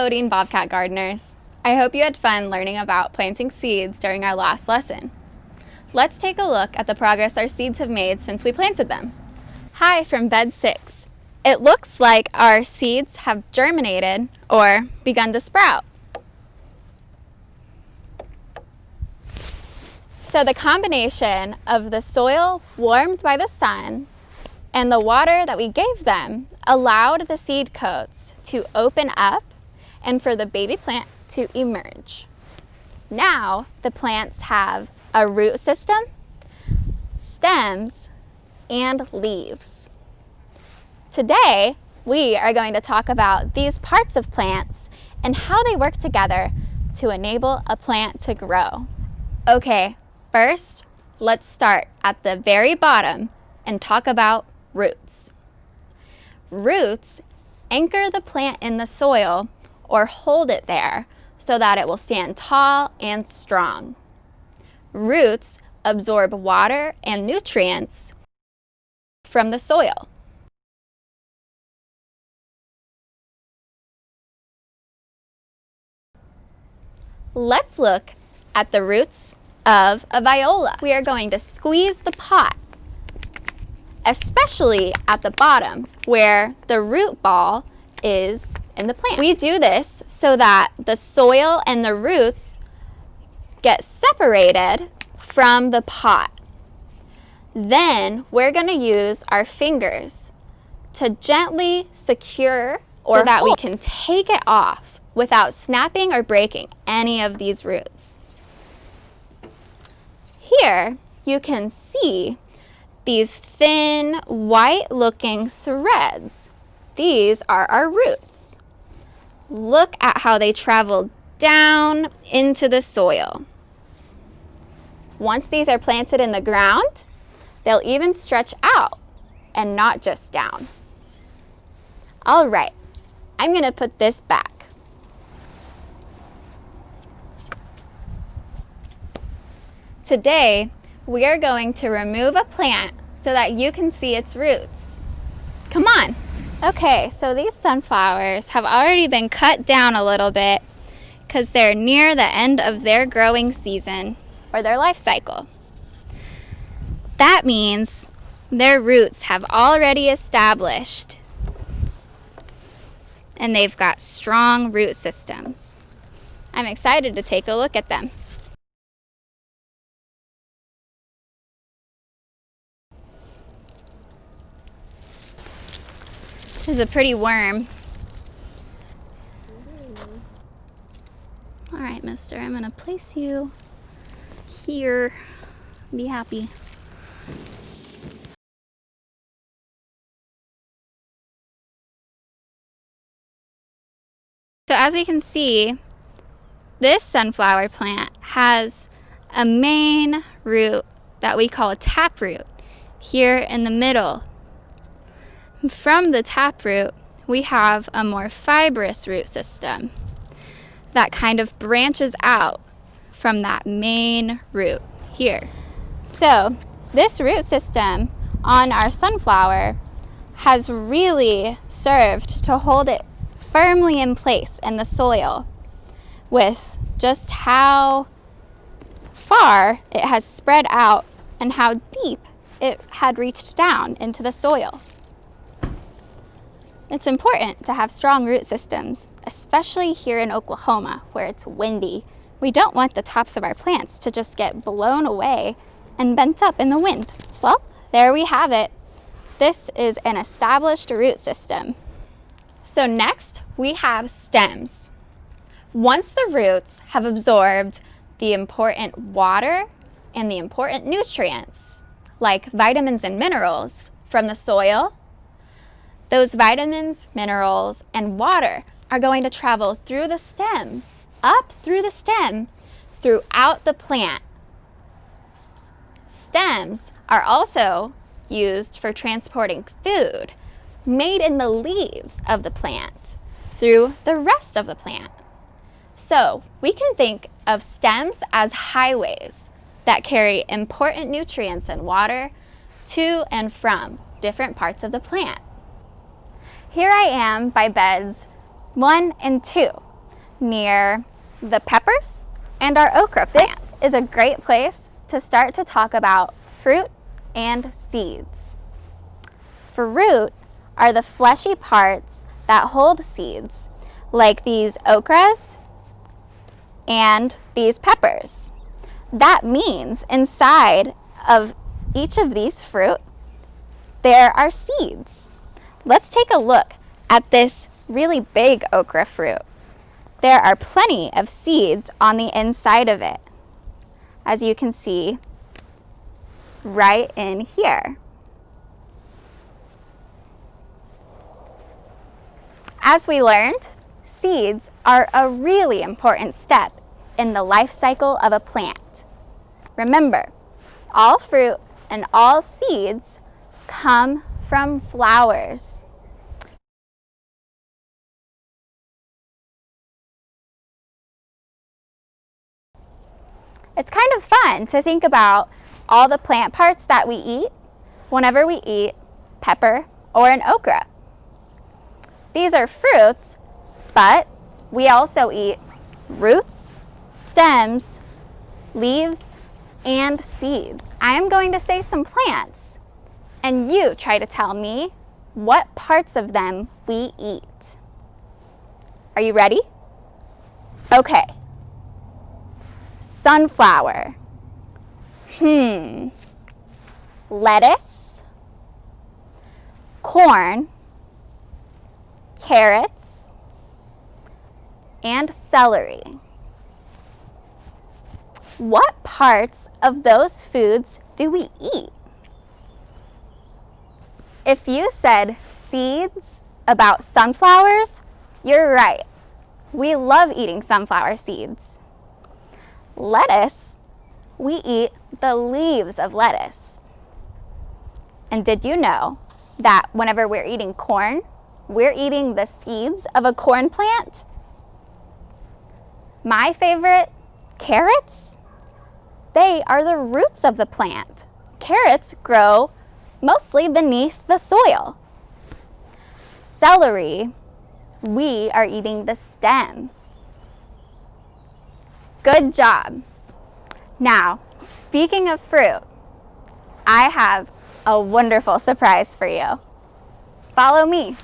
Bodine Bobcat gardeners. I hope you had fun learning about planting seeds during our last lesson. Let's take a look at the progress our seeds have made since we planted them. Hi from bed 6. It looks like our seeds have germinated or begun to sprout. So the combination of the soil warmed by the sun and the water that we gave them allowed the seed coats to open up and for the baby plant to emerge. Now the plants have a root system, stems, and leaves. Today, we are going to talk about these parts of plants and how they work together to enable a plant to grow. Okay, first, let's start at the very bottom and talk about roots. Roots anchor the plant in the soil or hold it there so that it will stand tall and strong. Roots absorb water and nutrients from the soil. Let's look at the roots of a viola. We are going to squeeze the pot, especially at the bottom where the root ball is in the plant. We do this so that the soil and the roots get separated from the pot. Then we're going to use our fingers to gently secure so that we can take it off without snapping or breaking any of these roots. Here you can see these thin, white-looking threads. These are our roots. Look at how they travel down into the soil. Once these are planted in the ground, they'll even stretch out and not just down. All right, I'm going to put this back. Today, we are going to remove a plant so that you can see its roots. Come on. Okay, so these sunflowers have already been cut down a little bit because they're near the end of their growing season or their life cycle. That means their roots have already established and they've got strong root systems. I'm excited to take a look at them. There's a pretty worm. All right, mister, I'm gonna place you here. Be happy. So as we can see, this sunflower plant has a main root that we call a taproot here in the middle. From the taproot, we have a more fibrous root system that kind of branches out from that main root here. So this root system on our sunflower has really served to hold it firmly in place in the soil with just how far it has spread out and how deep it had reached down into the soil. It's important to have strong root systems, especially here in Oklahoma where it's windy. We don't want the tops of our plants to just get blown away and bent up in the wind. Well, there we have it. This is an established root system. So next, we have stems. Once the roots have absorbed the important water and the important nutrients, like vitamins and minerals from the soil, those vitamins, minerals, and water are going to travel through the stem, up through the stem, throughout the plant. Stems are also used for transporting food made in the leaves of the plant through the rest of the plant. So we can think of stems as highways that carry important nutrients and water to and from different parts of the plant. Here I am by beds 1 and 2. near the peppers and our okra plants. This is a great place to start to talk about fruit and seeds. Fruit are the fleshy parts that hold seeds, like these okras and these peppers. That means inside of each of these fruit, there are seeds. Let's take a look at this really big okra fruit. There are plenty of seeds on the inside of it, as you can see right in here. As we learned, seeds are a really important step in the life cycle of a plant. Remember, all fruit and all seeds come from flowers. It's kind of fun to think about all the plant parts that we eat whenever we eat pepper or an okra. These are fruits, but we also eat roots, stems, leaves, and seeds. I am going to say some plants, and you try to tell me what parts of them we eat. Are you ready? Okay. Sunflower. Lettuce. Corn. Carrots. And celery. What parts of those foods do we eat? If you said seeds about sunflowers, you're right. We love eating sunflower seeds. Lettuce, we eat the leaves of lettuce. And did you know that whenever we're eating corn, we're eating the seeds of a corn plant? My favorite, carrots, they are the roots of the plant. Carrots grow mostly beneath the soil. Celery, we are eating the stem. Good job. Now, speaking of fruit, I have a wonderful surprise for you. Follow me.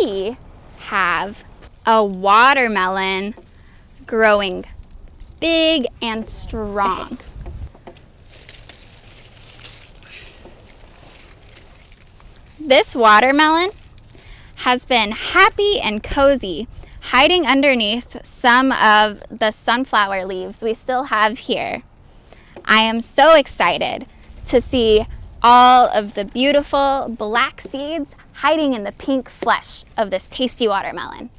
We have a watermelon growing big and strong. This watermelon has been happy and cozy, hiding underneath some of the sunflower leaves we still have here. I am so excited to see all of the beautiful black seeds hiding in the pink flesh of this tasty watermelon.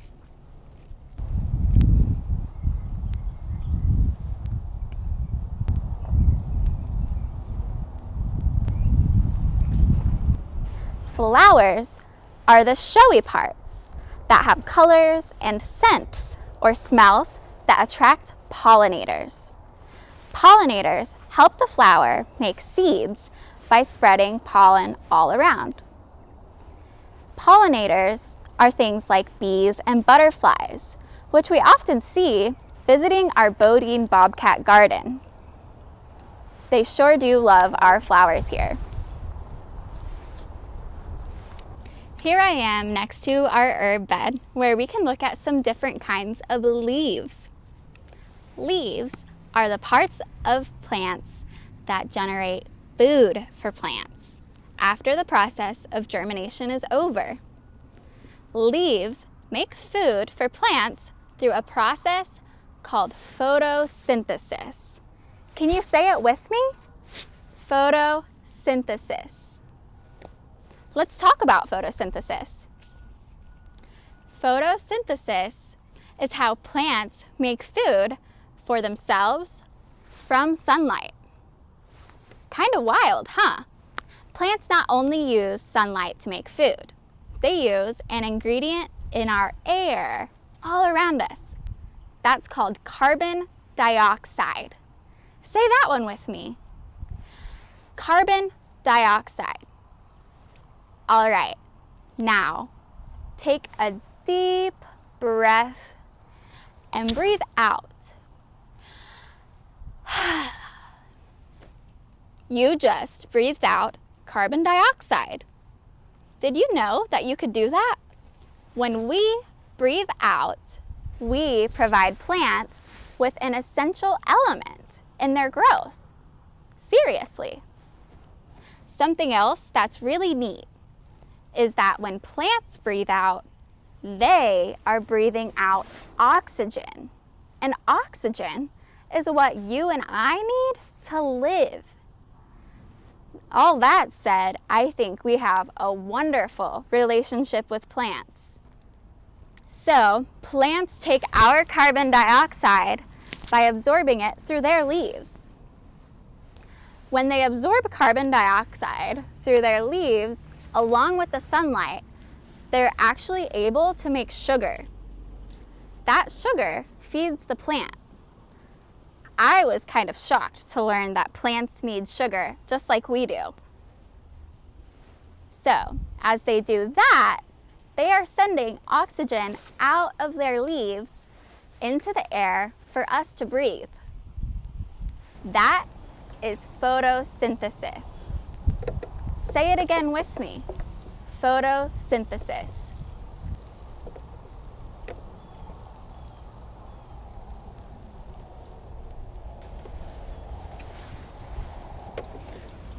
Flowers are the showy parts that have colors and scents or smells that attract pollinators. Pollinators help the flower make seeds by spreading pollen all around. Pollinators are things like bees and butterflies, which we often see visiting our Bodine bobcat garden. They sure do love our flowers here. Here I am next to our herb bed where we can look at some different kinds of leaves. Leaves are the parts of plants that generate food for plants after the process of germination is over. Leaves make food for plants through a process called photosynthesis. Can you say it with me? Photosynthesis. Let's talk about photosynthesis. Photosynthesis is how plants make food for themselves from sunlight. Kind of wild, huh? Plants not only use sunlight to make food, they use an ingredient in our air all around us. That's called carbon dioxide. Say that one with me. Carbon dioxide. All right, now take a deep breath and breathe out. You just breathed out carbon dioxide. Did you know that you could do that? When we breathe out, we provide plants with an essential element in their growth. Seriously. Something else that's really neat is that when plants breathe out, they are breathing out oxygen. And oxygen is what you and I need to live. All that said, I think we have a wonderful relationship with plants. So, plants take our carbon dioxide by absorbing it through their leaves. When they absorb carbon dioxide through their leaves, along with the sunlight, they're actually able to make sugar. That sugar feeds the plant. I was kind of shocked to learn that plants need sugar just like we do. So, as they do that, they are sending oxygen out of their leaves into the air for us to breathe. That is photosynthesis. Say it again with me. Photosynthesis.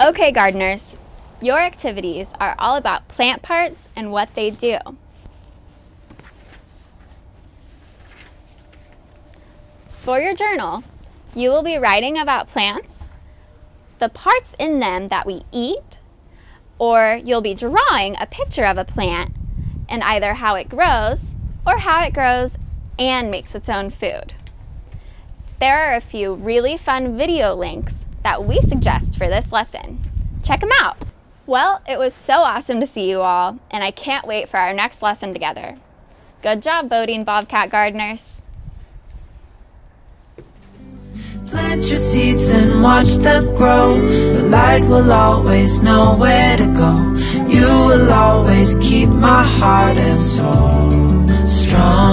Okay, gardeners, your activities are all about plant parts and what they do. For your journal, you will be writing about plants, the parts in them that we eat, or you'll be drawing a picture of a plant and either how it grows or how it grows and makes its own food. There are a few really fun video links that we suggest for this lesson. Check them out. Well, it was so awesome to see you all, and I can't wait for our next lesson together. Good job, Bodine Bobcat gardeners. Plant your seeds and watch them grow. The light will always know where to go. You will always keep my heart and soul strong.